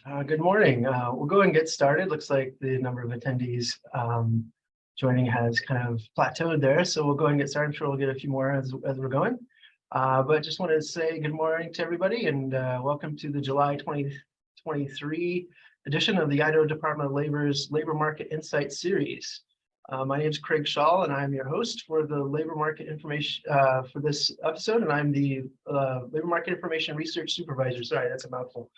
right. Good morning. We'll go and get started. Looks like the number of attendees joining has kind of plateaued there. So we'll go and get started. I'm sure we'll get a few more as we're going. But just wanted to say good morning to everybody and welcome to the July 2023 edition of the Idaho Department of Labor's Labor Market Insight Series. My name is Craig Shaw and I'm your host for the labor market information for this episode, and I'm the labor market information research supervisor. Sorry, that's a mouthful.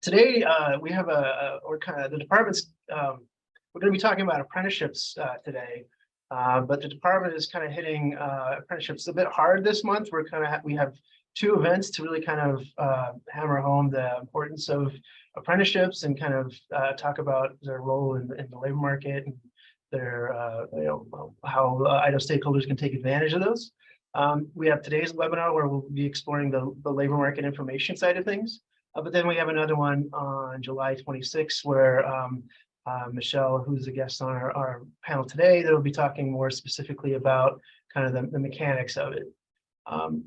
Today we have the department's we're going to be talking about apprenticeships today, but the department is kind of hitting apprenticeships a bit hard this month. We have two events to really kind of hammer home the importance of apprenticeships and kind of talk about their role in the labor market and their how Idaho stakeholders can take advantage of those. We have today's webinar where we'll be exploring the labor market information side of things, but then we have another one on July 26th where Michelle, who's a guest on our panel today, that will be talking more specifically about kind of the mechanics of it.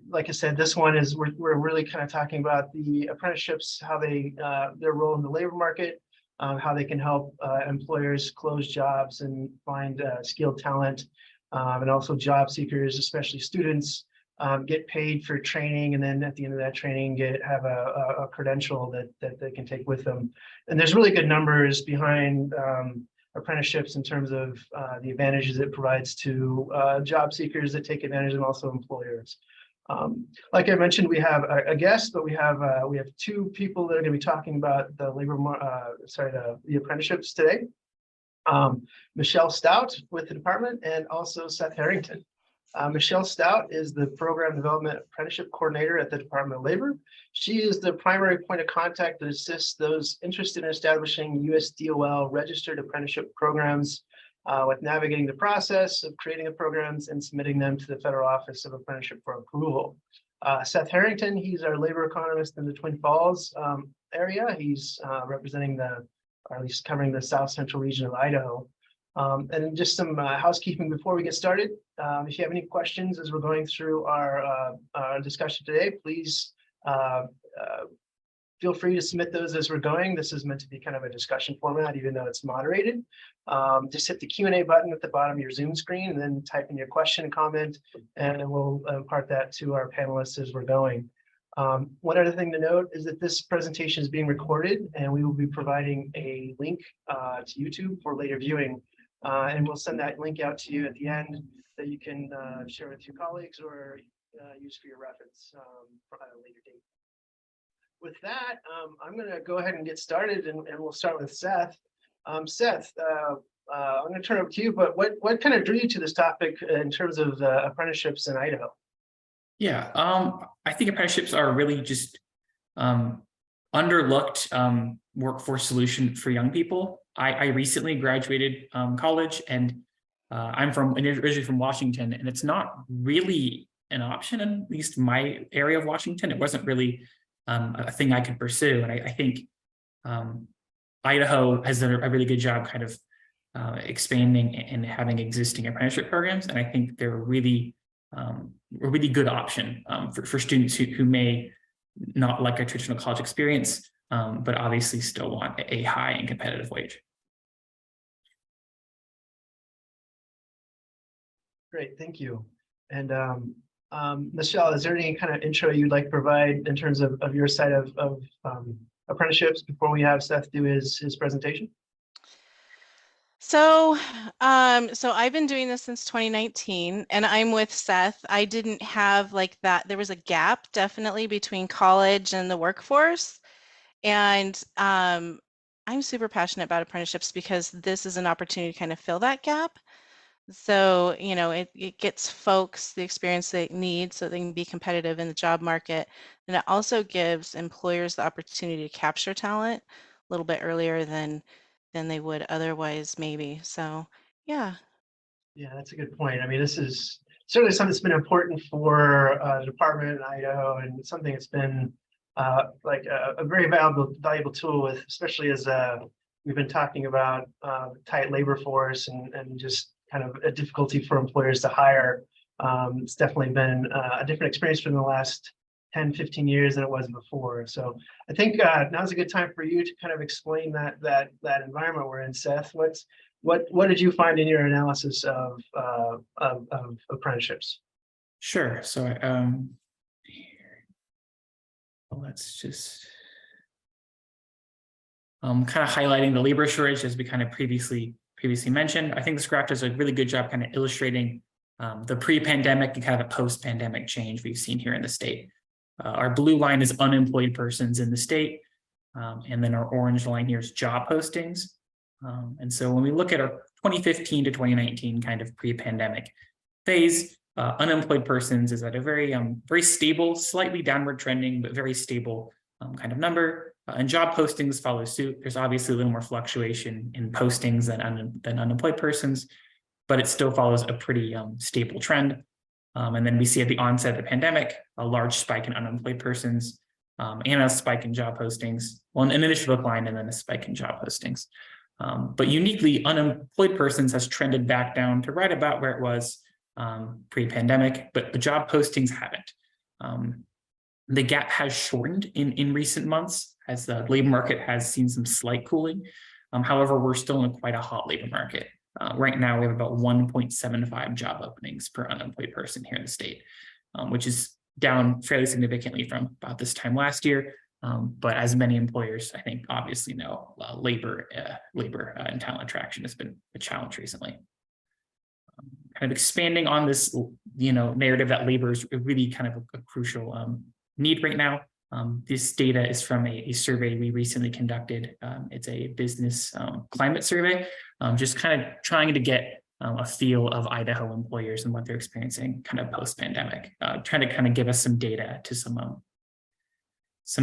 Like I said, this one is we're really kind of talking about the apprenticeships, how they their role in the labor market, how they can help employers close jobs and find skilled talent, and also job seekers, especially students, get paid for training, and then at the end of that training have a credential that they can take with them. And there's really good numbers behind apprenticeships in terms of the advantages it provides to job seekers that take advantage, and also employers. Like I mentioned, we have a guest, but we have two people that are going to be talking about the apprenticeships today. Michelle Stout with the department, and also Seth Harrington. Michelle Stout is the Program Development Apprenticeship Coordinator at the Department of Labor. She is the primary point of contact that assists those interested in establishing USDOL registered apprenticeship programs with navigating the process of creating the programs and submitting them to the Federal Office of Apprenticeship for approval. Seth Harrington, he's our labor economist in the Twin Falls area. He's representing or at least covering the South Central region of Idaho. And just some housekeeping before we get started. If you have any questions as we're going through our discussion today, please feel free to submit those as we're going. This is meant to be kind of a discussion format, even though it's moderated. Just hit the Q&A button at the bottom of your Zoom screen and then type in your question and comment, and we'll impart that to our panelists as we're going. One other thing to note is that this presentation is being recorded, and we will be providing a link to YouTube for later viewing. And we'll send that link out to you at the end that you can share with your colleagues or use for your reference at a later date. With that, I'm going to go ahead and get started, and we'll start with Seth. Seth, I'm going to turn it over to you, but what kind of drew you to this topic in terms of apprenticeships in Idaho? Yeah, I think apprenticeships are really just underlooked workforce solution for young people. I recently graduated college, and I'm originally from Washington, and it's not really an option, in at least my area of Washington. It wasn't really a thing I could pursue, and I think Idaho has done a really good job kind of expanding and having existing apprenticeship programs, and I think they're a really good option for students who may not like a traditional college experience, but obviously still want a high and competitive wage. Great, thank you. And Michelle, is there any kind of intro you'd like to provide in terms of your side of apprenticeships before we have Seth do his presentation? So I've been doing this since 2019, and I'm with Seth. I didn't have like that. There was a gap definitely between college and the workforce. And I'm super passionate about apprenticeships because this is an opportunity to kind of fill that gap. So, it gets folks the experience they need so they can be competitive in the job market. And it also gives employers the opportunity to capture talent a little bit earlier than they would otherwise, maybe. So, yeah. Yeah, that's a good point. I mean, this is certainly something that's been important for the department in Idaho, and something that's been like a very valuable tool, with especially as we've been talking about tight labor force and just kind of a difficulty for employers to hire. It's definitely been a different experience from the last 10, 15 years than it was before. So I think now's a good time for you to kind of explain that environment we're in, Seth. What did you find in your analysis of apprenticeships? Sure. So let's just kind of highlighting the labor shortage as we kind of previously mentioned. I think this graph does a really good job kind of illustrating the pre-pandemic and kind of the post-pandemic change we've seen here in the state. Our blue line is unemployed persons in the state, and then our orange line here is job postings. And so when we look at our 2015 to 2019 kind of pre-pandemic phase, unemployed persons is at a very stable, slightly downward trending, but very stable kind of number. And job postings follow suit. There's obviously a little more fluctuation in postings than unemployed persons, but it still follows a pretty stable trend. And then we see at the onset of the pandemic, a large spike in unemployed persons and a spike in job postings. Well, an initial decline and then a spike in job postings. But uniquely, unemployed persons has trended back down to right about where it was pre-pandemic, but the job postings haven't. The gap has shortened in recent months as the labor market has seen some slight cooling. However, we're still in quite a hot labor market. Right now, we have about 1.75 job openings per unemployed person here in the state, which is down fairly significantly from about this time last year. But as many employers, I think, obviously know, labor and talent attraction has been a challenge recently. Kind of expanding on this, narrative that labor is really kind of a crucial need right now. This data is from a survey we recently conducted. It's a business climate survey, just kind of trying to get a feel of Idaho employers and what they're experiencing kind of post-pandemic, trying to kind of give us some data to some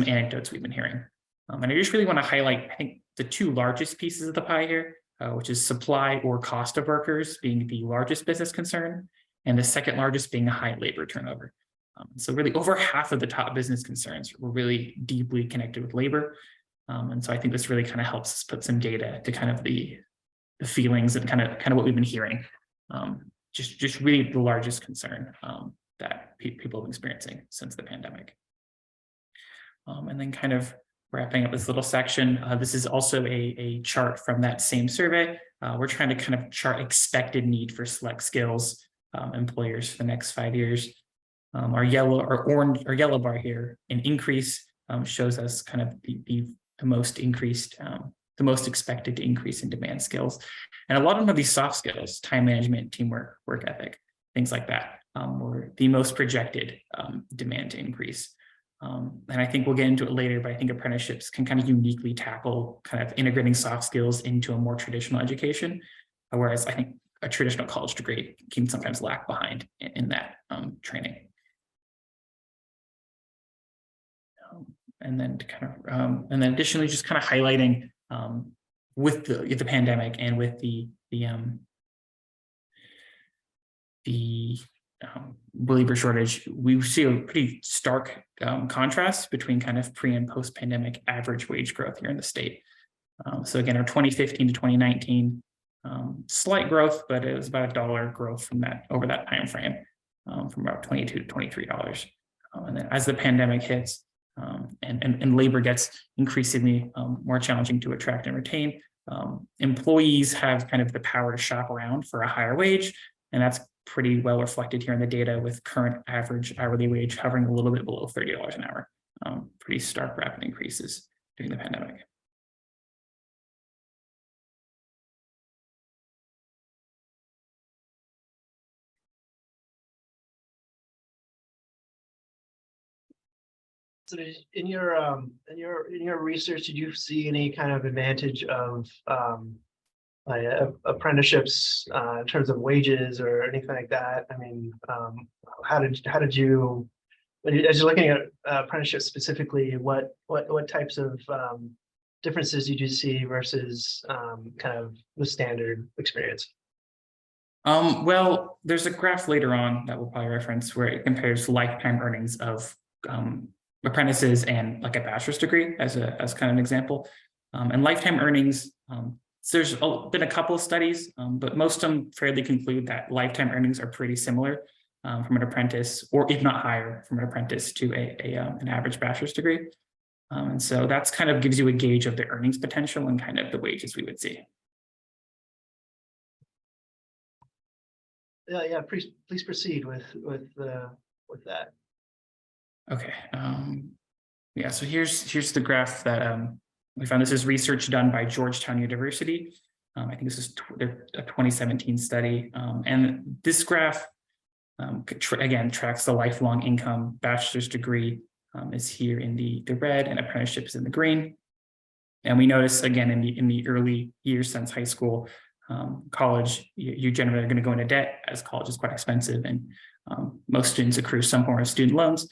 anecdotes we've been hearing. And I just really want to highlight, I think, the two largest pieces of the pie here, which is supply or cost of workers being the largest business concern, and the second largest being high labor turnover. So really over half of the top business concerns were really deeply connected with labor. And so I think this really kind of helps us put some data to kind of the feelings and kind of what we've been hearing. Just really the largest concern that people have been experiencing since the pandemic. And then kind of wrapping up this little section, this is also a chart from that same survey. We're trying to kind of chart expected need for select skills employers for the next 5 years. Our yellow bar here, an increase, shows us kind of the most increased, the most expected to increase in demand skills. And a lot of them are these soft skills, time management, teamwork, work ethic, things like that, were the most projected demand to increase. And I think we'll get into it later, but I think apprenticeships can kind of uniquely tackle kind of integrating soft skills into a more traditional education, whereas I think a traditional college degree can sometimes lag behind in that training. And then additionally, just kind of highlighting with the pandemic and with the labor shortage, we see a pretty stark contrast between kind of pre and post pandemic average wage growth here in the state. So again, our 2015 to 2019 slight growth, but it was about $1 growth from that over that time frame, from about $22 to $23. And then as the pandemic hits, and labor gets increasingly more challenging to attract and retain, employees have kind of the power to shop around for a higher wage, and that's pretty well reflected here in the data with current average hourly wage hovering a little bit below $30 an hour. Pretty stark rapid increases during the pandemic. So in your research, did you see any kind of advantage of apprenticeships in terms of wages or anything like that? I mean, how did you, as you're looking at apprenticeships specifically, what types of differences did you see versus kind of the standard experience? Well, there's a graph later on that we'll probably reference where it compares lifetime earnings of apprentices and like a bachelor's degree as kind of an example. And lifetime earnings, so there's been a couple of studies, but most of them fairly conclude that lifetime earnings are pretty similar. from an apprentice, or if not higher from an apprentice to an average bachelor's degree. And so that's kind of gives you a gauge of the earnings potential and kind of the wages we would see. Yeah, please proceed with that. Okay. Yeah, so here's the graph that we found. This is research done by Georgetown University. I think this is a 2017 study. And this graph, again, tracks the lifelong income. Bachelor's degree is here in the red, and apprenticeships in the green. And we notice, again, in the early years since high school, college, you generally are going to go into debt, as college is quite expensive, and most students accrue some form of student loans.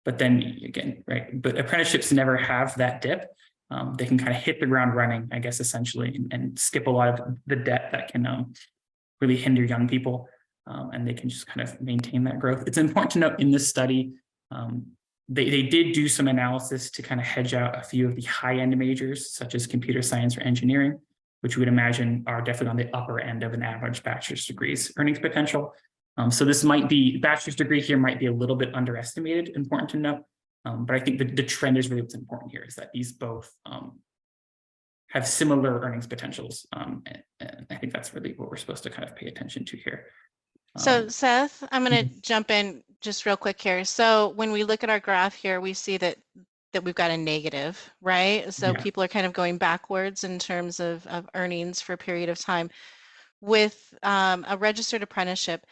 But then again, right, but apprenticeships never have that dip. They can kind of hit the ground running, I guess, essentially, and skip a lot of the debt that can really hinder young people, and they can just kind of maintain that growth. It's important to note in this study, they did do some analysis to kind of hedge out a few of the high-end majors, such as computer science or engineering, which we would imagine are definitely on the upper end of an average bachelor's degree's earnings potential. So this might be, bachelor's degree here might be a little bit underestimated, important to note. But I think the trend is really what's important here, is that these both have similar earnings potentials. And I think that's really what we're supposed to kind of pay attention to here. So Seth, I'm going to jump in just real quick here. So when we look at our graph here, we see that we've got a negative, right? So Yeah. people are kind of going backwards in terms of earnings for a period of time. With a registered apprenticeship,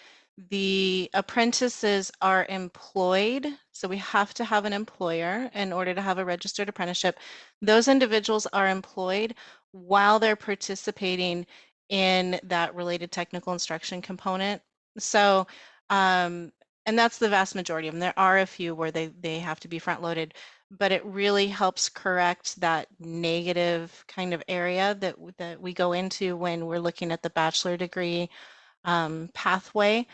the apprentices are employed. So we have to have an employer in order to have a registered apprenticeship. Those individuals are employed while they're participating in that related technical instruction component. So, and that's the vast majority of them. There are a few where they have to be front loaded, but it really helps correct that negative kind of area that we go into when we're looking at the bachelor degree pathway.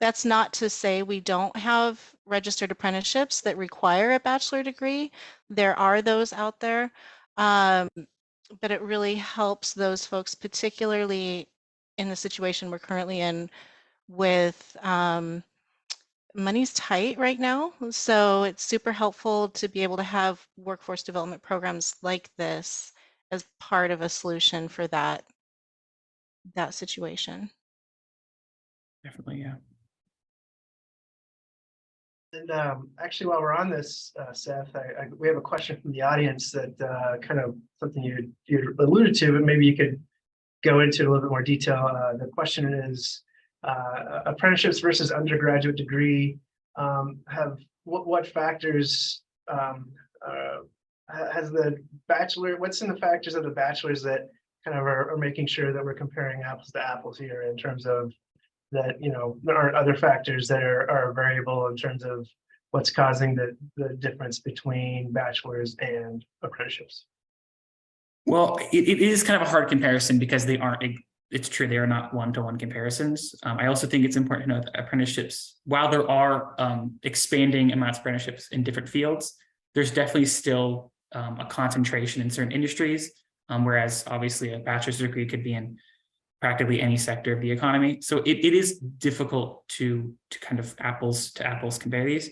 That's not to say we don't have registered apprenticeships that require a bachelor degree. There are those out there, but it really helps those folks, particularly in the situation we're currently in with money's tight right now. So it's super helpful to be able to have workforce development programs like this as part of a solution for that situation. Definitely, yeah. And actually, while we're on this, Seth, we have a question from the audience that kind of something you alluded to, but maybe you could go into a little bit more detail. The question is, apprenticeships versus undergraduate degree, what factors has the bachelor, what's in the factors of the bachelors that kind of are making sure that we're comparing apples to apples here, in terms of that, you know, there aren't other factors that are variable in terms of what's causing the difference between bachelors and apprenticeships? Well, it is kind of a hard comparison because they aren't, it's true, they are not one-to-one comparisons. I also think it's important to note that apprenticeships, while there are expanding amounts of apprenticeships in different fields, there's definitely still a concentration in certain industries, whereas obviously a bachelor's degree could be in practically any sector of the economy. So it is difficult to kind of apples to apples compare these,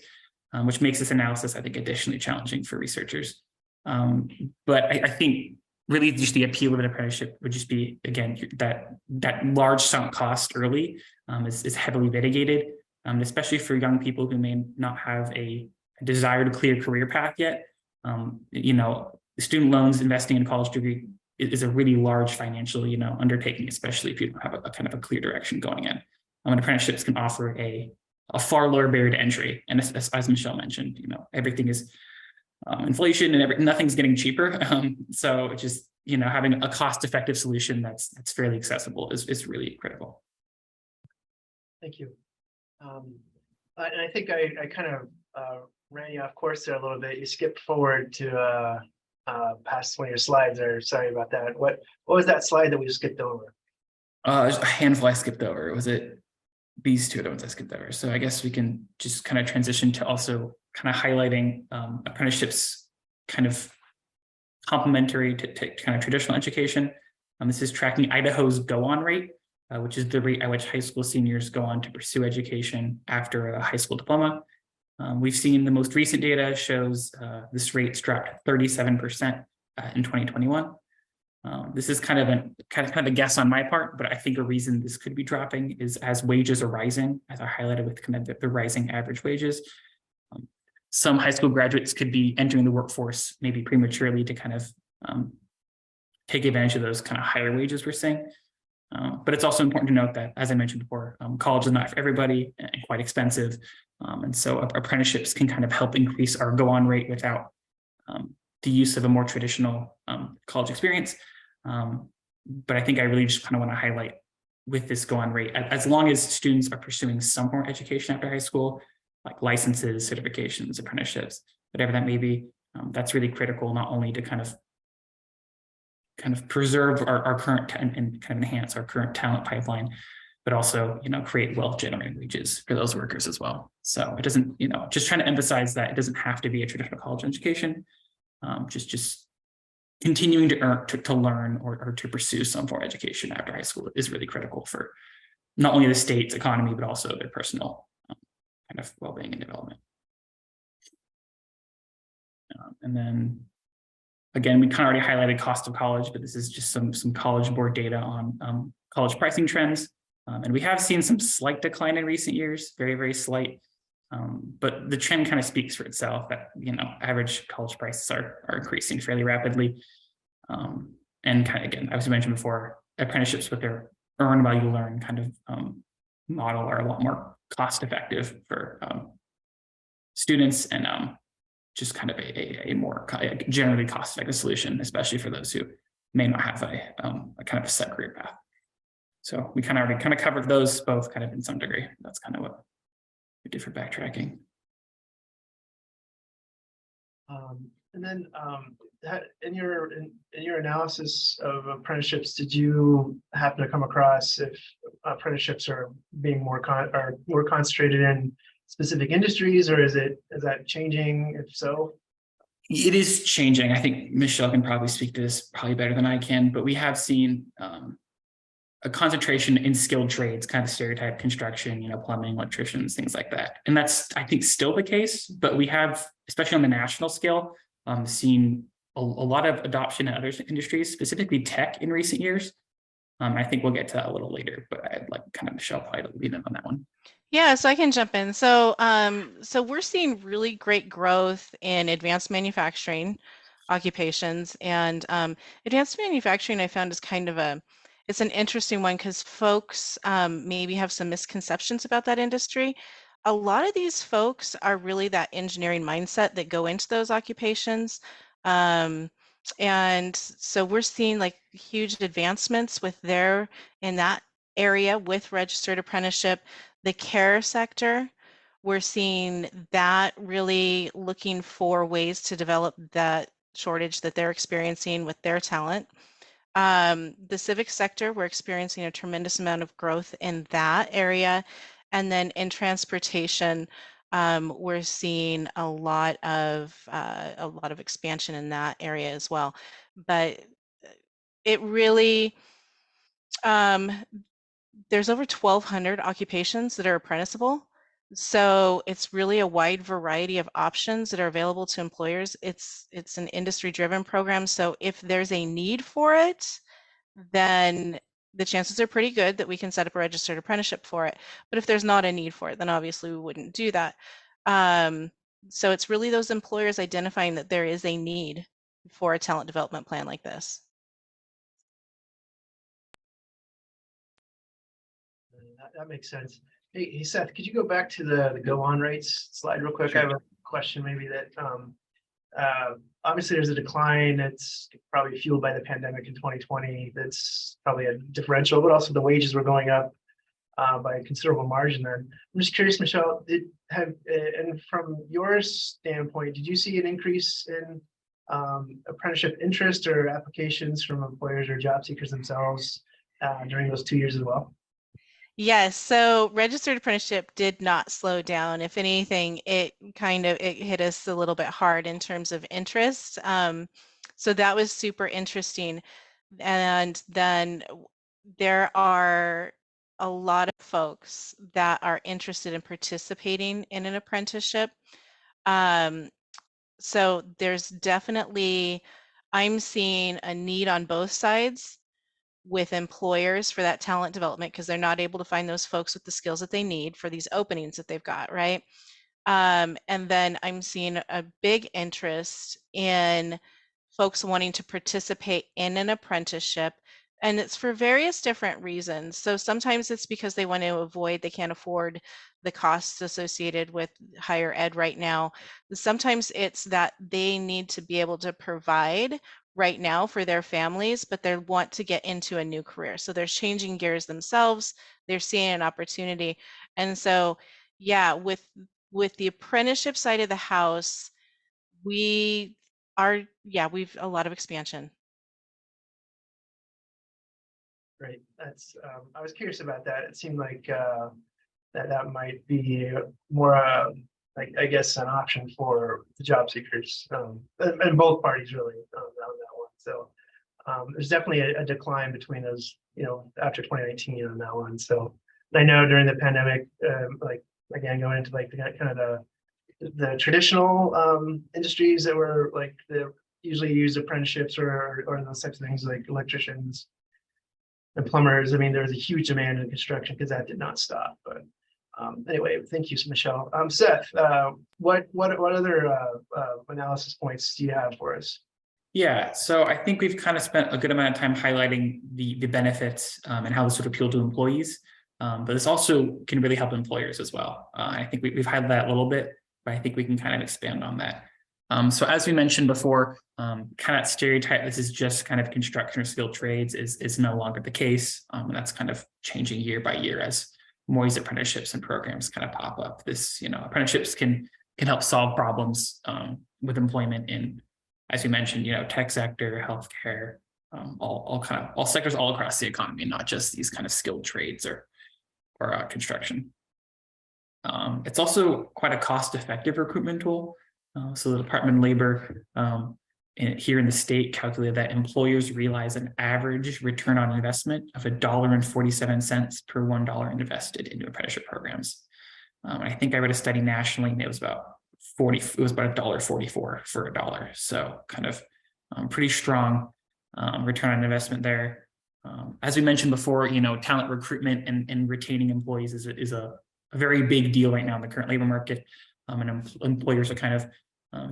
which makes this analysis, I think, additionally challenging for researchers. But I think really just the appeal of an apprenticeship would just be, again, that large sunk cost early is heavily mitigated, especially for young people who may not have a desired clear career path yet. You know, student loans, investing in a college degree is a really large financial, you know, undertaking, especially if you don't have a kind of a clear direction going in. And apprenticeships can offer a far lower barrier to entry. And as Michelle mentioned, you know, everything is inflation and nothing's getting cheaper. So it's just, you know, having a cost-effective solution that's fairly accessible is really critical. Thank you. And I think I kind of ran you off course there a little bit. You skipped forward to past one of your slides there. Sorry about that. What was that slide that we skipped over? There's a handful I skipped over. Was it these two ones I skipped over? So I guess we can just kind of transition to also kind of highlighting apprenticeships kind of complementary to kind of traditional education. This is tracking Idaho's go-on rate which is the rate at which high school seniors go on to pursue education after a high school diploma. We've seen the most recent data shows this rate's dropped 37% in 2021. This is kind of a guess on my part, but I think a reason this could be dropping is as wages are rising, as I highlighted with kind of the rising average wages. Some high school graduates could be entering the workforce maybe prematurely to kind of take advantage of those kind of higher wages we're seeing. But it's also important to note that, as I mentioned before, college is not for everybody and quite expensive. And so apprenticeships can kind of help increase our go-on rate without the use of a more traditional college experience. But I think I really just kind of want to highlight with this go-on rate, as long as students are pursuing some form of education after high school, like licenses, certifications, apprenticeships, whatever that may be, that's really critical, not only to kind of preserve our current and kind of enhance our current talent pipeline, but also, create wealth generating wages for those workers as well. So it doesn't, just trying to emphasize that it doesn't have to be a traditional college education. Just continuing to learn or to pursue some form of education after high school is really critical for not only the state's economy, but also their personal kind of well-being and development. And then again, we kind of already highlighted cost of college, but this is just some College Board data on college pricing trends. And we have seen some slight decline in recent years, very, very slight. But the trend kind of speaks for itself that, average college prices are increasing fairly rapidly. And kind of, again, as I mentioned before, apprenticeships with their earn while you learn kind of model are a lot more cost effective for students and just kind of a more generally cost effective solution, especially for those who may not have a kind of a set career path. So we kind of already covered those both kind of in some degree. That's kind of what we did for backtracking. And then in your analysis of apprenticeships, did you happen to come across if apprenticeships are being more concentrated in specific industries, or is that changing? If so, it is changing. I think Michelle can probably speak to this probably better than I can, but we have seen a concentration in skilled trades, kind of stereotype construction, plumbing, electricians, things like that. And that's, I think, still the case, but we have, especially on the national scale, seen a lot of adoption in other industries, specifically tech in recent years. I think we'll get to that a little later, but I'd like kind of Michelle probably to lead in on that one. Yeah, so I can jump in. So we're seeing really great growth in advanced manufacturing occupations, and advanced manufacturing I found is kind of it's an interesting one because folks maybe have some misconceptions about that industry. A lot of these folks are really that engineering mindset that go into those occupations. And so we're seeing like huge advancements in that area with registered apprenticeship. The care sector, we're seeing that really looking for ways to develop that shortage that they're experiencing with their talent. The civic sector, we're experiencing a tremendous amount of growth in that area. And then in transportation, we're seeing a lot of expansion in that area as well. But it really, there's over 1,200 occupations that are apprenticeable. So it's really a wide variety of options that are available to employers. It's an industry-driven program. So if there's a need for it, then the chances are pretty good that we can set up a registered apprenticeship for it. But if there's not a need for it, then obviously we wouldn't do that. So it's really those employers identifying that there is a need for a talent development plan like this. That makes sense. Hey, Seth, could you go back to the go-on rates slide real quick? Sure. I have a question maybe that obviously there's a decline that's probably fueled by the pandemic in 2020. That's probably a differential, but also the wages were going up by a considerable margin then. I'm just curious, Michelle, and from your standpoint, did you see an increase in apprenticeship interest or applications from employers or job seekers themselves during those 2 years as well? Yes, so registered apprenticeship did not slow down. If anything, it hit us a little bit hard in terms of interest. So that was super interesting. And then there are a lot of folks that are interested in participating in an apprenticeship. So there's definitely, I'm seeing a need on both sides with employers for that talent development because they're not able to find those folks with the skills that they need for these openings that they've got, right? And then I'm seeing a big interest in folks wanting to participate in an apprenticeship, and it's for various different reasons. So sometimes it's because they want to avoid, they can't afford the costs associated with higher ed right now. Sometimes it's that they need to be able to provide right now for their families, but they want to get into a new career. So they're changing gears themselves, they're seeing an opportunity. And so, yeah, with the apprenticeship side of the house, we've a lot of expansion. Great. That's, I was curious about that. It seemed like that might be more like, I guess, an option for the job seekers, and both parties really on that one. So there's definitely a decline between those, after 2019 on that one. So I know during the pandemic, like again, going into like the kind of the traditional industries that were like usually use apprenticeships or those types of things like electricians and plumbers. I mean, there was a huge demand in construction because that did not stop. But anyway, thank you, Michelle. Seth, what other analysis points do you have for us? Yeah, so I think we've kind of spent a good amount of time highlighting the benefits and how this would appeal to employees, but this also can really help employers as well. I think we've highlighted that a little bit, but I think we can kind of expand on that. So as we mentioned before, kind of stereotype, this is just kind of construction or skilled trades is no longer the case. And that's kind of changing year by year as more these apprenticeships and programs kind of pop up. This, apprenticeships can help solve problems with employment in, as we mentioned, tech sector, healthcare, all sectors all across the economy, not just these kind of skilled trades or construction. It's also quite a cost-effective recruitment tool. So the Department of Labor here in the state calculated that employers realize an average return on investment of $1.47 per $1 invested into apprenticeship programs. I think I read a study nationally, and it was about $1.44 for $1. So kind of pretty strong return on investment there. As we mentioned before, talent recruitment and retaining employees is a very big deal right now in the current labor market. And employers are kind of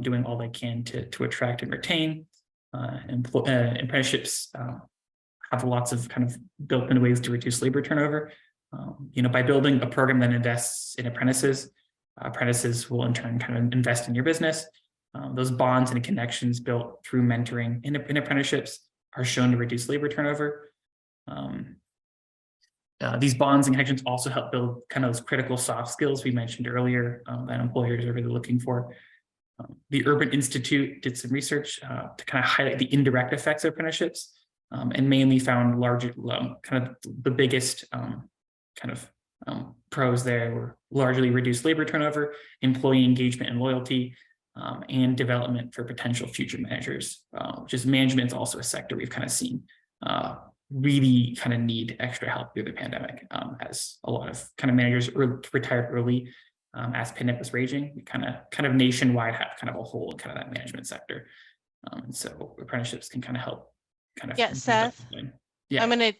doing all they can to attract and retain. Apprenticeships have lots of kind of built-in ways to reduce labor turnover. By building a program that invests in apprentices, apprentices will in turn kind of invest in your business. Those bonds and connections built through mentoring in apprenticeships are shown to reduce labor turnover. These bonds and connections also help build kind of those critical soft skills we mentioned earlier that employers are really looking for. The Urban Institute did some research to kind of highlight the indirect effects of apprenticeships and mainly found kind of the biggest pros there were largely reduced labor turnover, employee engagement and loyalty, and development for potential future managers, which is management is also a sector we've kind of seen really kind of need extra help through the pandemic, as a lot of kind of managers retired early as pandemic was raging. We kind of nationwide have kind of a hole in kind of that management sector. And so apprenticeships can kind of help Seth, yeah.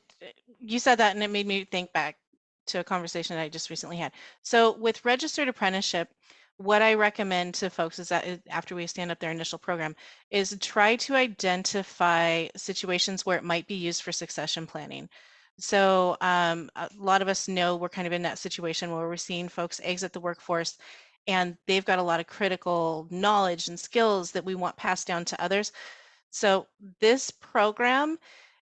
You said that and it made me think back to a conversation I just recently had. So with registered apprenticeship, what I recommend to folks is that after we stand up their initial program is try to identify situations where it might be used for succession planning. So a lot of us know we're kind of in that situation where we're seeing folks exit the workforce and they've got a lot of critical knowledge and skills that we want passed down to others. So this program,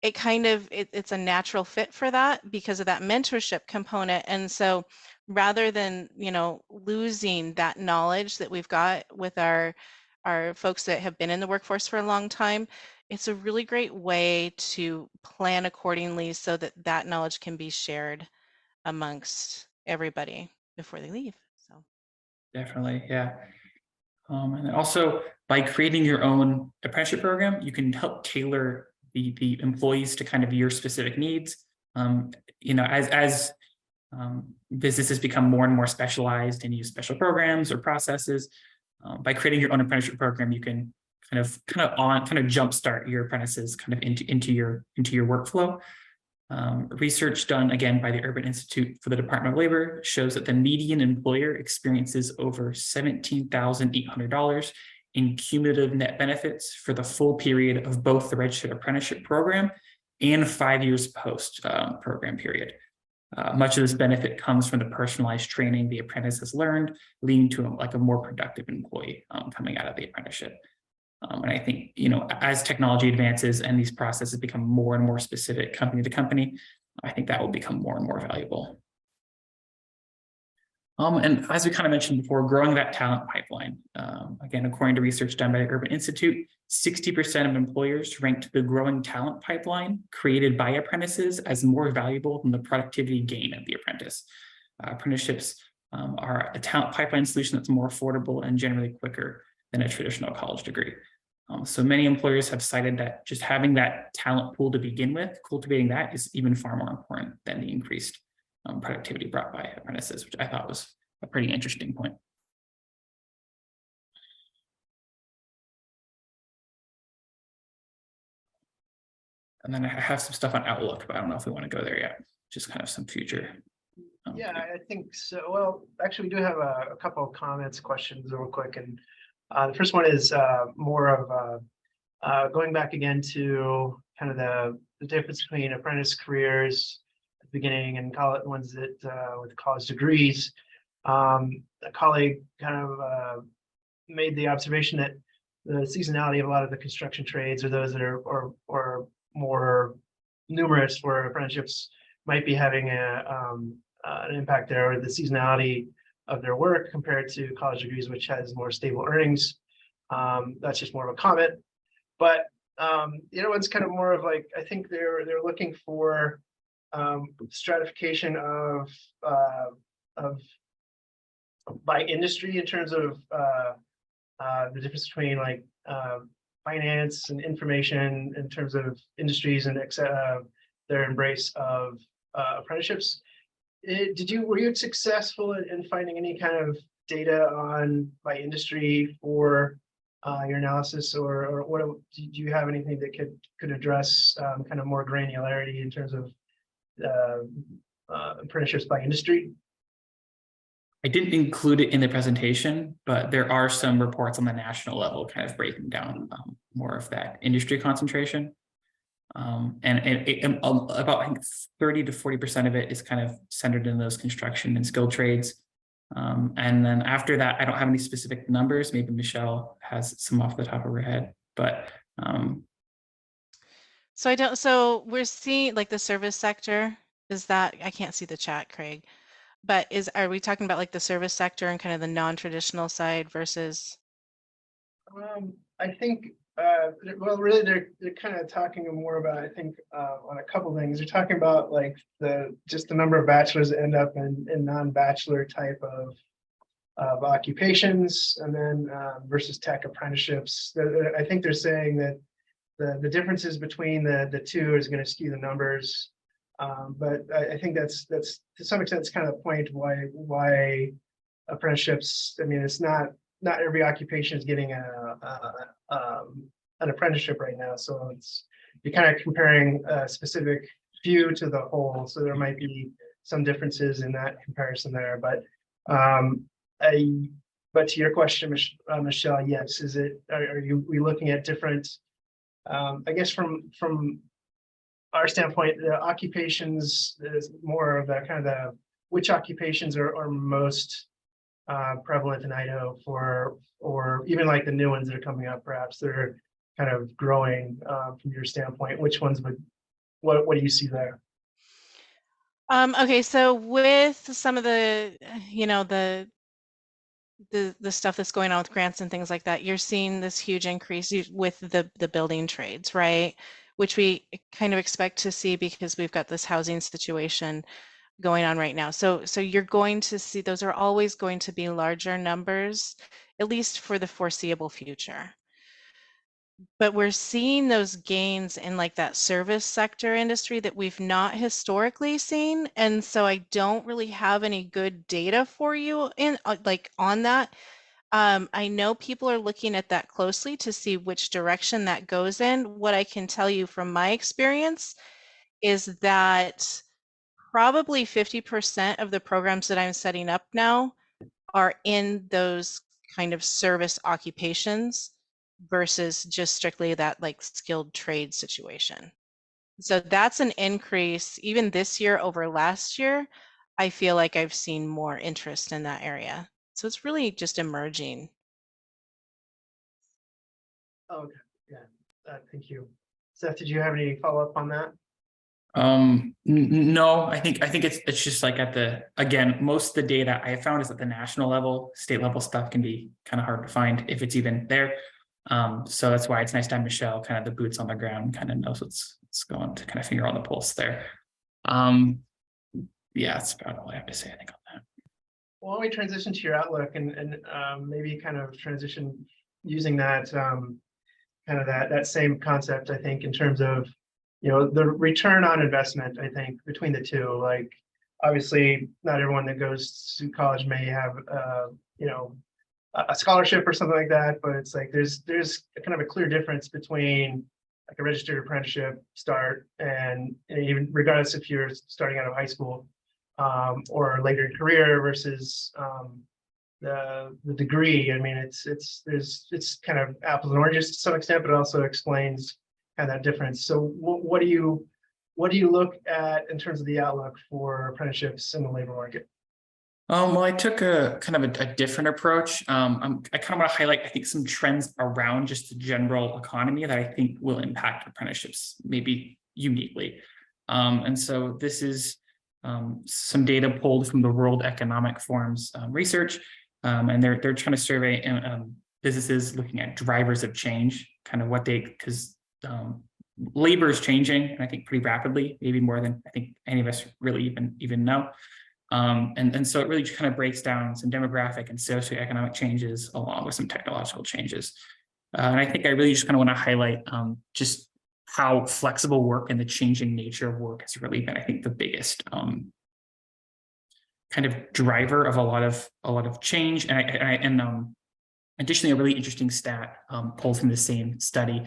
it's a natural fit for that because of that mentorship component. And so rather than, losing that knowledge that we've got with our folks that have been in the workforce for a long time, it's a really great way to plan accordingly so that that knowledge can be shared amongst everybody before they leave. So definitely, yeah. And then also by creating your own apprenticeship program, you can help tailor the employees to kind of your specific needs. As Businesses become more and more specialized and use special programs or processes. By creating your own apprenticeship program, you can kind of jumpstart your apprentices kind of into your workflow. Research done again by the Urban Institute for the Department of Labor shows that the median employer experiences over $17,800 in cumulative net benefits for the full period of both the registered apprenticeship program and 5 years post program period. Much of this benefit comes from the personalized training the apprentice has learned, leading to a more productive employee coming out of the apprenticeship. And I think, as technology advances and these processes become more and more specific company to company, I think that will become more and more valuable. And as we kind of mentioned before, growing that talent pipeline. Again, according to research done by the Urban Institute, 60% of employers ranked the growing talent pipeline created by apprentices as more valuable than the productivity gain of the apprentice. Apprenticeships are a talent pipeline solution that's more affordable and generally quicker than a traditional college degree. So many employers have cited that just having that talent pool to begin with, cultivating that is even far more important than the increased productivity brought by apprentices, which I thought was a pretty interesting point. And then I have some stuff on Outlook, but I don't know if we want to go there yet. Just kind of some future. Yeah, I think so. Well, actually, we do have a couple of comments, questions real quick. And the first one is more of going back again to kind of the difference between apprentice careers at the beginning and college ones that with college degrees. A colleague kind of made the observation that the seasonality of a lot of the construction trades, or those that are or more numerous for apprenticeships, might be having an impact there, or the seasonality of their work compared to college degrees, which has more stable earnings. That's just more of a comment. But the other one's kind of more of like, I think they're looking for stratification of by industry in terms of the difference between like finance and information in terms of industries and their embrace of apprenticeships. Were you successful in finding any kind of data on by industry for your analysis, or what do you have anything that could address kind of more granularity in terms of apprenticeships by industry? I didn't include it in the presentation, but there are some reports on the national level kind of breaking down more of that industry concentration. And about I think 30 to 40% of it is kind of centered in those construction and skilled trades. And then after that, I don't have any specific numbers. Maybe Michelle has some off the top of her head, but so we're seeing like the service sector, is that, I can't see the chat, Craig, but are we talking about like the service sector and kind of the non-traditional side versus? I think well, really they're kind of talking more about, I think, on a couple things. They're talking about like just the number of bachelors that end up in non-bachelor type of occupations, and then versus tech apprenticeships. I think they're saying that the differences between the two is going to skew the numbers. But I think that's to some extent, it's kind of the point why apprenticeships. I mean, it's not every occupation is getting an apprenticeship right now. So you're kind of comparing a specific few to the whole. So there might be some differences in that comparison there. But to your question, Michelle, yes, we looking at different? I guess from our standpoint, the occupations is more of the kind of which occupations are most prevalent in Idaho or even like the new ones that are coming up, perhaps they're kind of growing from your standpoint. Which ones what do you see there? Okay, so with some of the, the stuff that's going on with grants and things like that, you're seeing this huge increase with the building trades, right? Which we kind of expect to see because we've got this housing situation going on right now. So you're going to see those are always going to be larger numbers, at least for the foreseeable future. but we're seeing those gains in like that service sector industry that we've not historically seen. And so I don't really have any good data for you in like on that. I know people are looking at that closely to see which direction that goes in. What I can tell you from my experience is that probably 50% of the programs that I'm setting up now are in those kind of service occupations versus just strictly that like skilled trade situation. So that's an increase even this year over last year. I feel like I've seen more interest in that area. So it's really just emerging. Okay, yeah, thank you. Seth, did you have any follow-up on that? No, I think it's just like at the, again, most of the data I found is at the national level. State level stuff can be kind of hard to find if it's even there. So that's why it's nice to have Michelle, kind of the boots on the ground, kind of knows what's going to kind of finger on the pulse there. Yeah, that's about all I have to say, I think, on that. Well, why don't we transition to your outlook and maybe kind of transition using that kind of that same concept, I think, in terms of, you know, the return on investment, I think, between the two. Like, obviously, not everyone that goes to college may have, you know, a scholarship or something like that, but it's like there's kind of a clear difference between like a registered apprenticeship start and even regardless if you're starting out of high school or later in career versus the degree. I mean, it's kind of apples and oranges to some extent, but it also explains kind of that difference. So what do you look at in terms of the outlook for apprenticeships in the labor market? Well, I took a kind of a different approach. I kind of want to highlight, I think, some trends around just the general economy that I think will impact apprenticeships maybe uniquely. And so this is some data pulled from the World Economic Forum's research, and they're trying to survey businesses looking at drivers of change, kind of what they, because labor is changing, and I think pretty rapidly, maybe more than I think any of us really even know. And so it really just kind of breaks down some demographic and socioeconomic changes along with some technological changes. And I think I really just kind of want to highlight just how flexible work and the changing nature of work has really been, I think, the biggest kind of driver of a lot of change. And additionally, a really interesting stat pulled from the same study.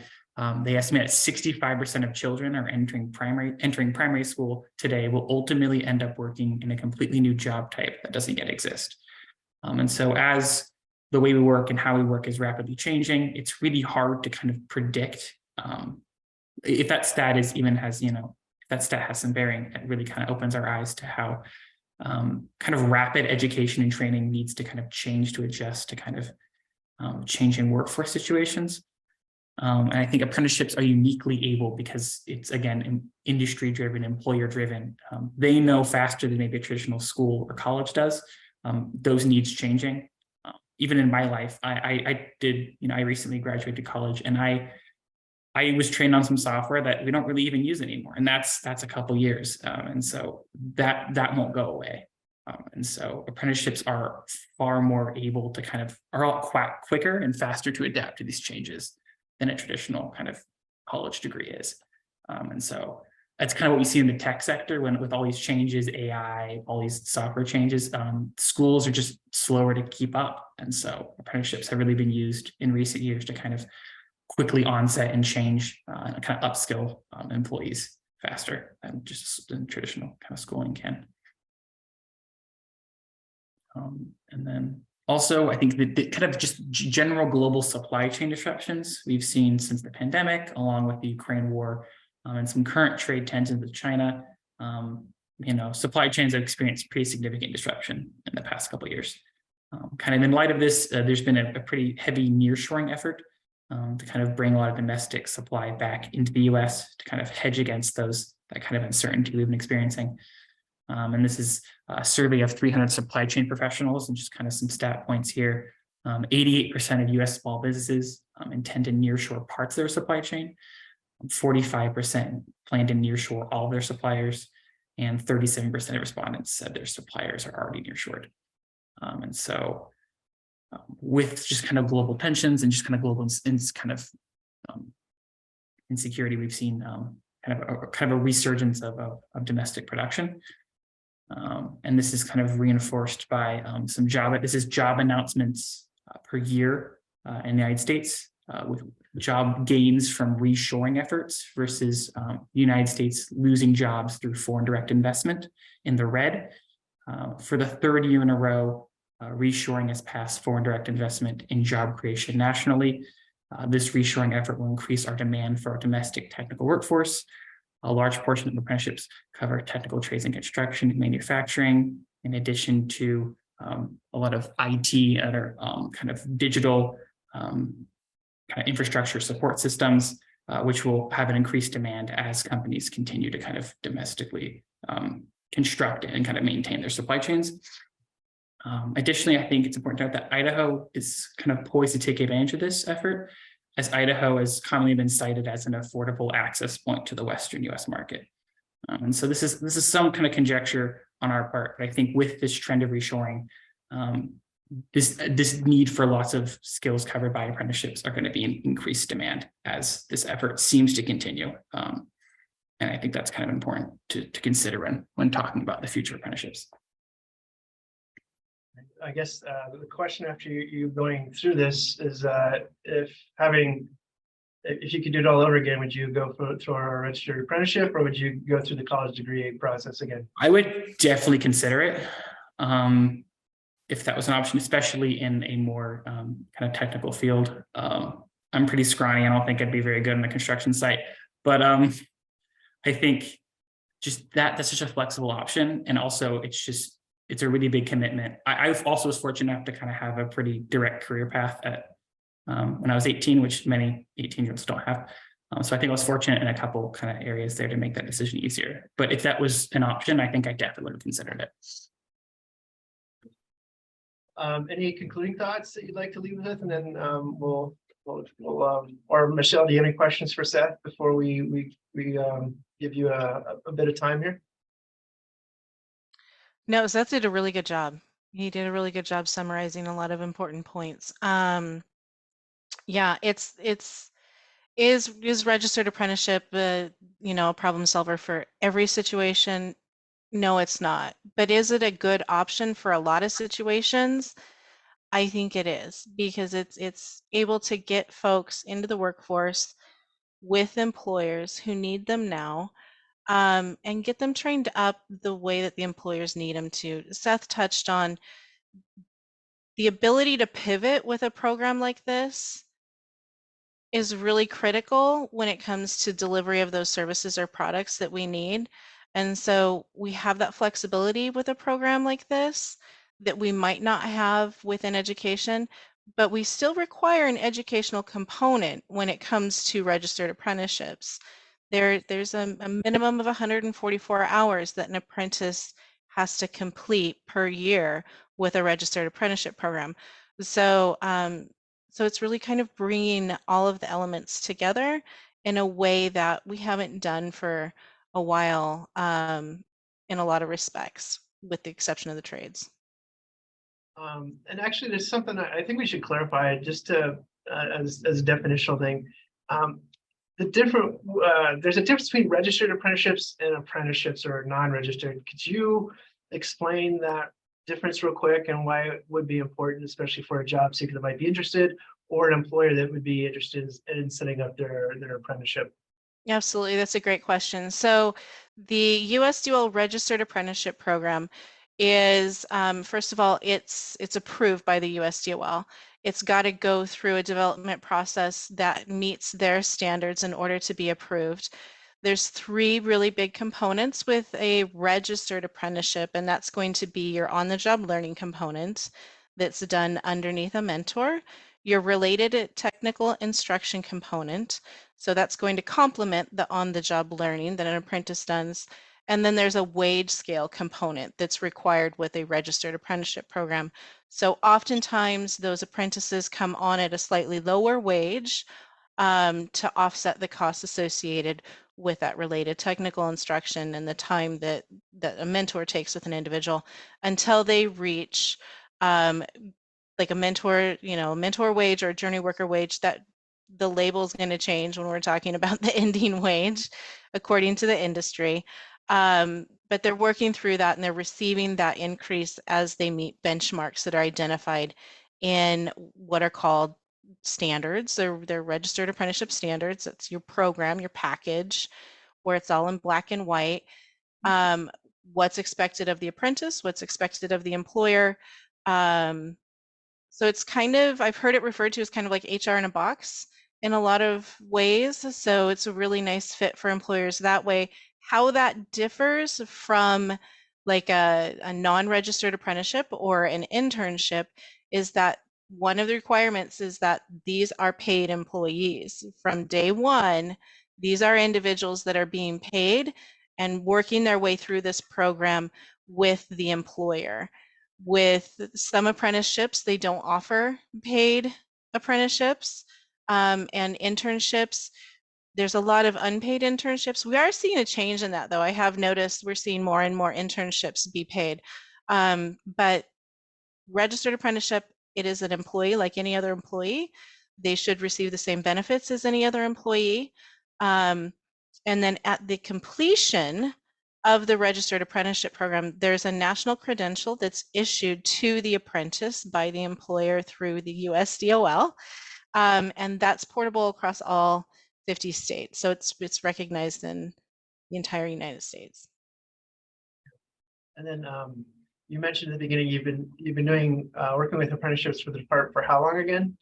They estimate that 65% of children are entering primary school today will ultimately end up working in a completely new job type that doesn't yet exist. And so as the way we work and how we work is rapidly changing, it's really hard to kind of predict if that stat is even has, you know, if that stat has some bearing. It really kind of opens our eyes to how kind of rapid education and training needs to kind of change to adjust to kind of changing workforce situations. And I think apprenticeships are uniquely able because it's, again, industry driven, employer driven. They know faster than maybe a traditional school or college does. Those needs changing. Even in my life, I did, you know, I recently graduated college, and I was trained on some software that we don't really even use anymore, and that's a couple years, and so that won't go away. And so apprenticeships are far more able to kind of are a lot quicker and faster to adapt to these changes than a traditional kind of college degree is. And so that's kind of what we see in the tech sector with all these changes, AI, all these software changes, schools are just slower to keep up. And so apprenticeships have really been used in recent years to kind of quickly onset and change and kind of upskill employees faster than traditional kind of schooling can. And then also, I think the kind of just general global supply chain disruptions we've seen since the pandemic, along with the Ukraine war and some current trade tensions with China, you know, supply chains have experienced pretty significant disruption in the past couple of years. Kind of in light of this, there's been a pretty heavy nearshoring effort to kind of bring a lot of domestic supply back into the US to kind of hedge against that kind of uncertainty we've been experiencing. And this is a survey of 300 supply chain professionals, and just kind of some stat points here. 88% of US small businesses intend to nearshore parts of their supply chain. 45% plan to nearshore all of their suppliers, and 37% of respondents said their suppliers are already nearshored. And so with just kind of global tensions and just kind of global kind of insecurity, we've seen kind of a resurgence of domestic production. And this is kind of reinforced by some job announcements per year in the United States, with job gains from reshoring efforts versus the United States losing jobs through foreign direct investment in the red. For the third year in a row, reshoring has passed foreign direct investment in job creation nationally. This reshoring effort will increase our demand for our domestic technical workforce. A large portion of apprenticeships cover technical trades and construction and manufacturing, in addition to a lot of IT, other kind of digital kind of infrastructure support systems, which will have an increased demand as companies continue to kind of domestically construct and kind of maintain their supply chains. Additionally, I think it's important to note that Idaho is kind of poised to take advantage of this effort, as Idaho has commonly been cited as an affordable access point to the Western U.S. market. And so this is some kind of conjecture on our part, but I think with this trend of reshoring, this need for lots of skills covered by apprenticeships are going to be in increased demand as this effort seems to continue. And I think that's kind of important to consider when talking about the future apprenticeships. I guess the question after you going through this is if you could do it all over again, would you go through a registered apprenticeship, or would you go through the college degree process again? I would definitely consider it if that was an option, especially in a more kind of technical field. I'm pretty scrawny. I don't think I'd be very good on a construction site, but I think just that's such a flexible option, and also it's a really big commitment. I also was fortunate enough to kind of have a pretty direct career path at when I was 18, which many 18-year-olds don't have. So I think I was fortunate in a couple kind of areas there to make that decision easier. But if that was an option, I think I definitely would have considered it. Any concluding thoughts that you'd like to leave with, and then we'll or Michelle, do you have any questions for Seth before we give you a bit of time here? No, Seth did a really good job. He did a really good job summarizing a lot of important points. Yeah, is registered apprenticeship, a problem solver for every situation? No, it's not. But is it a good option for a lot of situations? I think it is, because it's able to get folks into the workforce with employers who need them now, and get them trained up the way that the employers need them to. Seth touched on the ability to pivot with a program like this is really critical when it comes to delivery of those services or products that we need. And so we have that flexibility with a program like this that we might not have within education, but we still require an educational component when it comes to registered apprenticeships. There's a minimum of 144 hours that an apprentice has to complete per year with a registered apprenticeship program. So it's really kind of bringing all of the elements together in a way that we haven't done for a while, in a lot of respects, with the exception of the trades. And actually, there's something I think we should clarify, just to as a definitional thing. There's a difference between registered apprenticeships and apprenticeships or non-registered. Could you explain that difference real quick, and why it would be important, especially for a job seeker that might be interested, or an employer that would be interested in setting up their apprenticeship? Absolutely, that's a great question. So the USDOL Registered Apprenticeship Program is, first of all, it's approved by the USDOL. It's got to go through a development process that meets their standards in order to be approved. There's three really big components with a registered apprenticeship, and that's going to be your on-the-job learning component that's done underneath a mentor, your related technical instruction component, so that's going to complement the on-the-job learning that an apprentice does, and then there's a wage scale component that's required with a registered apprenticeship program. So oftentimes those apprentices come on at a slightly lower wage to offset the costs associated with that related technical instruction and the time that a mentor takes with an individual until they reach like a mentor wage or a journey worker wage that the label is going to change when we're talking about the ending wage, according to the industry. But they're working through that and they're receiving that increase as they meet benchmarks that are identified in what are called standards. They're registered apprenticeship standards. That's your program, your package, where it's all in black and white. What's expected of the apprentice, what's expected of the employer. So it's kind of, I've heard it referred to as kind of like HR in a box in a lot of ways. So it's a really nice fit for employers that way. How that differs from like a non-registered apprenticeship or an internship is that one of the requirements is that these are paid employees. From day one, these are individuals that are being paid and working their way through this program with the employer. With some apprenticeships, they don't offer paid apprenticeships and internships. There's a lot of unpaid internships. We are seeing a change in that, though. I have noticed we're seeing more and more internships be paid. But registered apprenticeship, it is an employee like any other employee. They should receive the same benefits as any other employee. And then at the completion of the registered apprenticeship program, there's a national credential that's issued to the apprentice by the employer through the USDOL, and that's portable across all 50 states. So it's recognized in the entire United States. And then you mentioned at the beginning you've been doing working with apprenticeships for the department for how long again?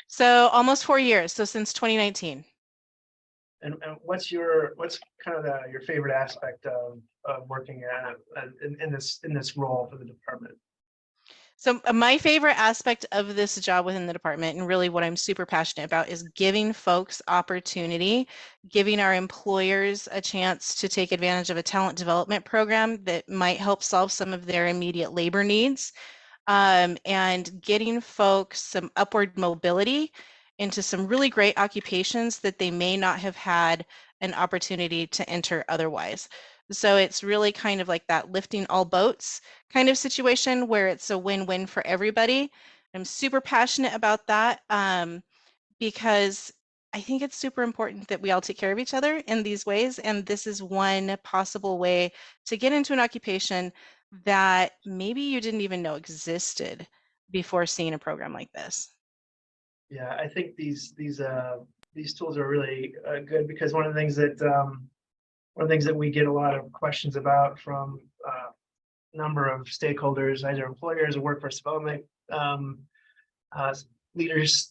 So almost 4 years. So since 2019. And what's kind of your favorite aspect of working in this role for the department? So my favorite aspect of this job within the department, and really what I'm super passionate about, is giving folks opportunity, giving our employers a chance to take advantage of a talent development program that might help solve some of their immediate labor needs, and getting folks some upward mobility into some really great occupations that they may not have had an opportunity to enter otherwise. So it's really kind of like that lifting all boats kind of situation where it's a win-win for everybody. I'm super passionate about that because I think it's super important that we all take care of each other in these ways. And this is one possible way to get into an occupation that maybe you didn't even know existed before seeing a program like this. Yeah, I think these tools are really good because one of the things that we get a lot of questions about from a number of stakeholders, either employers or workforce development leaders,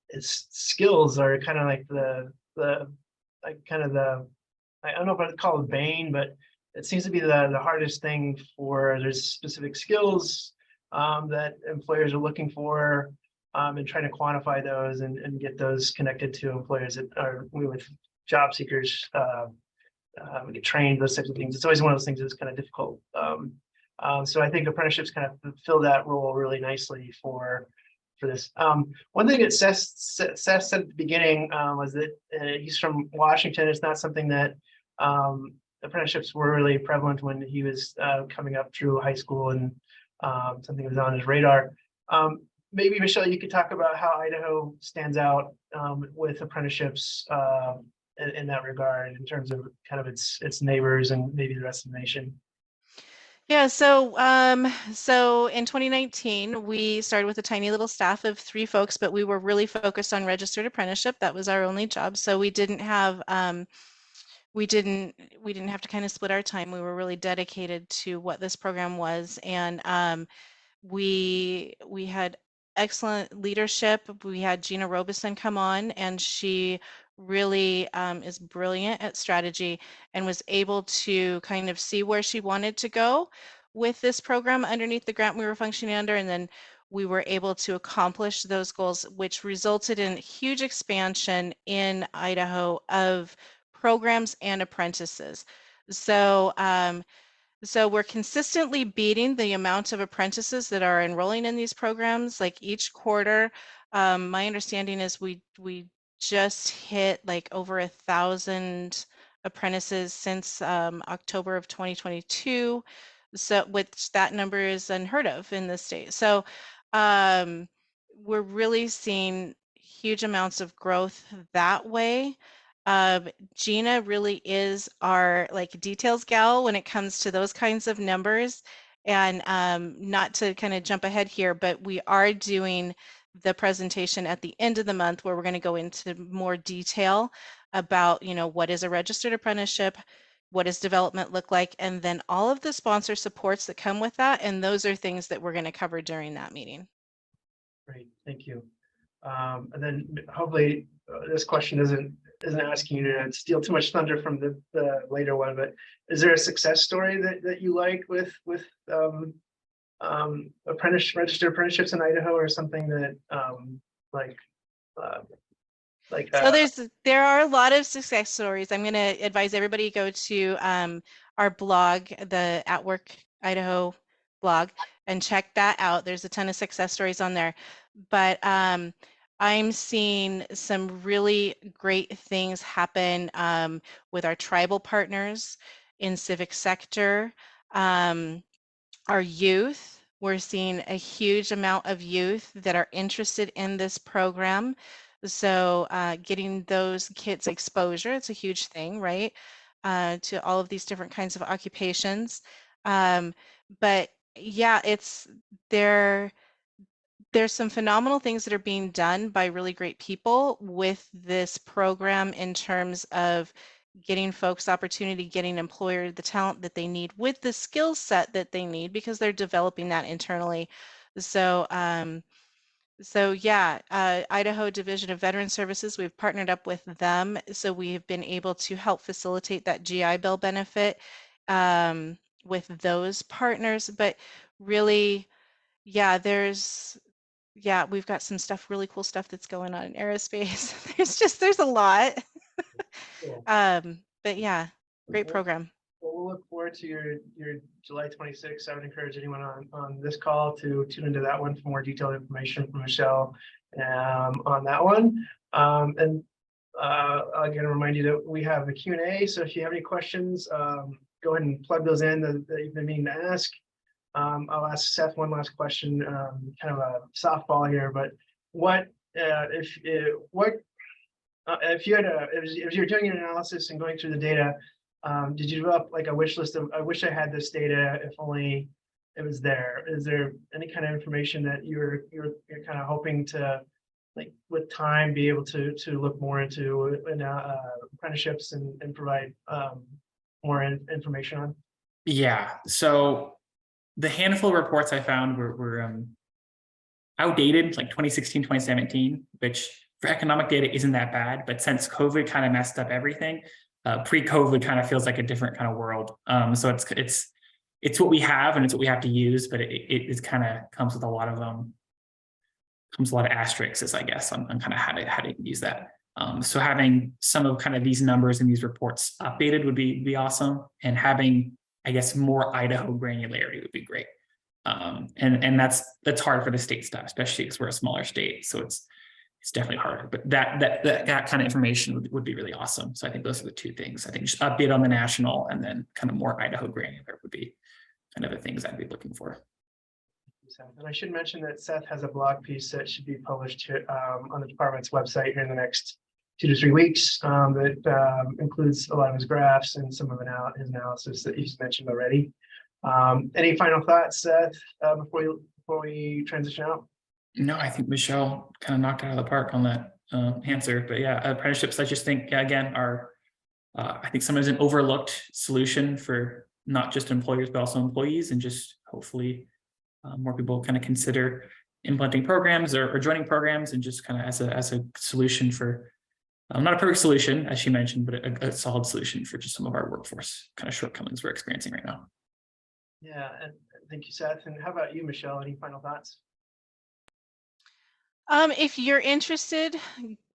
its skills are kind of like I don't know if I'd call it bane, but it seems to be the hardest thing there's specific skills that employers are looking for. And trying to quantify those and get those connected to employers that are with job seekers. We get trained, those types of things. It's always one of those things that's kind of difficult. So I think apprenticeships kind of fill that role really nicely for this. One thing that Seth said at the beginning was that he's from Washington. It's not something that apprenticeships were really prevalent when he was coming up through high school, and something that was on his radar. Maybe, Michelle, you could talk about how Idaho stands out with apprenticeships in that regard, in terms of kind of its neighbors and maybe the rest of the nation. Yeah, so in 2019, we started with a tiny little staff of 3 folks, but we were really focused on registered apprenticeship. That was our only job. So we didn't have we didn't have to kind of split our time. We were really dedicated to what this program was, and we had excellent leadership. We had Gina Robeson come on, and she really is brilliant at strategy and was able to kind of see where she wanted to go with this program underneath the grant we were functioning under, and then we were able to accomplish those goals, which resulted in huge expansion in Idaho of programs and apprentices. So we're consistently beating the amount of apprentices that are enrolling in these programs. Like each quarter, my understanding is we just hit like over 1,000 apprentices since October of 2022. So which that number is unheard of in the state. So we're really seeing huge amounts of growth that way. Gina really is our like details gal when it comes to those kinds of numbers. And not to kind of jump ahead here, but we are doing the presentation at the end of the month where we're going to go into more detail about, you know, what is a registered apprenticeship, what does development look like, and then all of the sponsor supports that come with that. And those are things that we're going to cover during that meeting. Great, thank you. And then hopefully this question isn't asking you to steal too much thunder from the later one, but is there a success story that you like with registered apprenticeships in Idaho, or something that So there are a lot of success stories. I'm going to advise everybody go to our blog, the At Work Idaho blog, and check that out. There's a ton of success stories on there. But I'm seeing some really great things happen with our tribal partners in civic sector, our youth. We're seeing a huge amount of youth that are interested in this program. So getting those kids exposure, it's a huge thing, right? To all of these different kinds of occupations. But yeah, there's some phenomenal things that are being done by really great people with this program in terms of getting folks opportunity, getting employer the talent that they need with the skill set that they need, because they're developing that internally. So yeah, Idaho Division of Veteran Services, we've partnered up with them. So we have been able to help facilitate that GI Bill benefit with those partners. But really, yeah, we've got some stuff, really cool stuff that's going on in aerospace. There's a lot. cool. But yeah, great Well, program. we'll look forward to your July 26th. I would encourage anyone on this call to tune into that one for more detailed information from Michelle on that one. And again, remind you that we have a Q&A. So if you have any questions, go ahead and plug those in that you've been meaning to ask. I'll ask Seth one last question, kind of a softball here, but if you're doing an analysis and going through the data, did you develop like a wish list of, I wish I had this data if only it was there? Is there any kind of information that you're kind of hoping to, like with time, be able to look more into apprenticeships and provide more information on? Yeah, so the handful of reports I found were outdated, like 2016, 2017, which for economic data isn't that bad, but since COVID kind of messed up everything, pre-COVID kind of feels like a different kind of world. So it's what we have and it's what we have to use, but it kind of comes with a lot of asterisks, I guess, on kind of how to use that. So having some of kind of these numbers and these reports updated would be awesome, and having, I guess, more Idaho granularity would be great. And that's hard for the state stuff, especially because we're a smaller state. So it's definitely harder, but that kind of information would be really awesome. So I think those are the two things. I think just update on the national, and then kind of more Idaho granular would be kind of the things I'd be looking for. And I should mention that Seth has a blog piece that should be published on the department's website here in the next 2 to 3 weeks that includes a lot of his graphs and some of his analysis that he's mentioned already. Any final thoughts, Seth, before we transition out? No, I think Michelle kind of knocked it out of the park on that answer. But yeah, apprenticeships, I just think, again, are I think sometimes an overlooked solution for not just employers, but also employees, and just hopefully more people kind of consider implementing programs or joining programs, and just kind of as a solution for, not a perfect solution, as she mentioned, but a solid solution for just some of our workforce kind of shortcomings we're experiencing right now. Yeah, and thank you, Seth. And how about you, Michelle? Any final thoughts? If you're interested,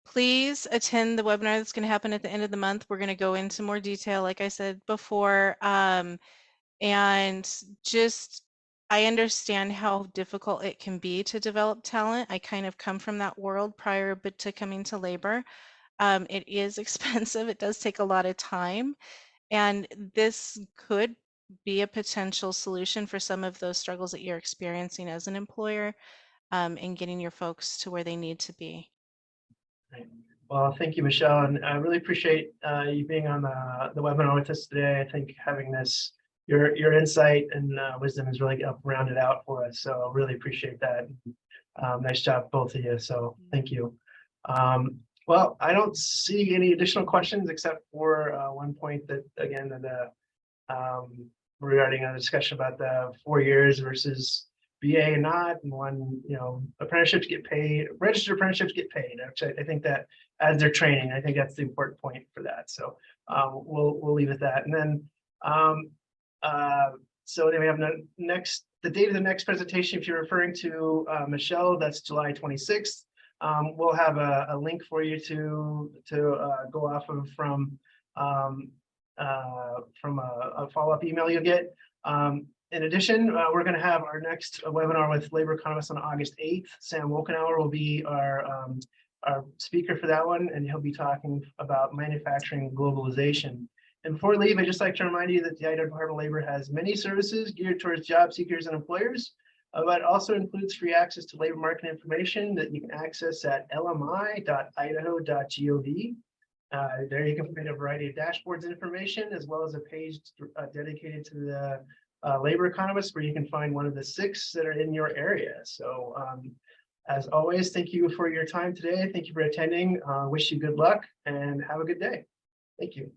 please attend the webinar that's going to happen at the end of the month. We're going to go into more detail, like I said before, and just, I understand how difficult it can be to develop talent. I kind of come from that world prior to coming to labor. It is expensive. It does take a lot of time, and this could be a potential solution for some of those struggles that you're experiencing as an employer, and getting your folks to where they need to be. Well, thank you, Michelle, and I really appreciate you being on the webinar with us today. I think having this, your insight and wisdom has really rounded out for us. So I really appreciate that. Nice job, both of you. So thank you. Well, I don't see any additional questions except for one point that, again, regarding a discussion about the 4 years versus BA and not, and one, apprenticeships get paid, registered apprenticeships get paid. Actually, I think that as they're training, I think that's the important point for that. So we'll leave it at that. And then so then we have the date of the next presentation. If you're referring to Michelle, that's July 26th. We'll have a link for you to go off of from a follow-up email you'll get. In addition, we're going to have our next webinar with labor economists on August 8th. Sam Wolkenauer will be our speaker for that one, and he'll be talking about manufacturing globalization. And before we leave, I'd just like to remind you that the Idaho Department of Labor has many services geared towards job seekers and employers, but also includes free access to labor market information that you can access at lmi.idaho.gov. There you can find a variety of dashboards and information, as well as a page dedicated to the labor economists, where you can find one of the 6 that are in your area. So as always, thank you for your time today. Thank you for attending. Wish you good luck and have a good day. Thank you.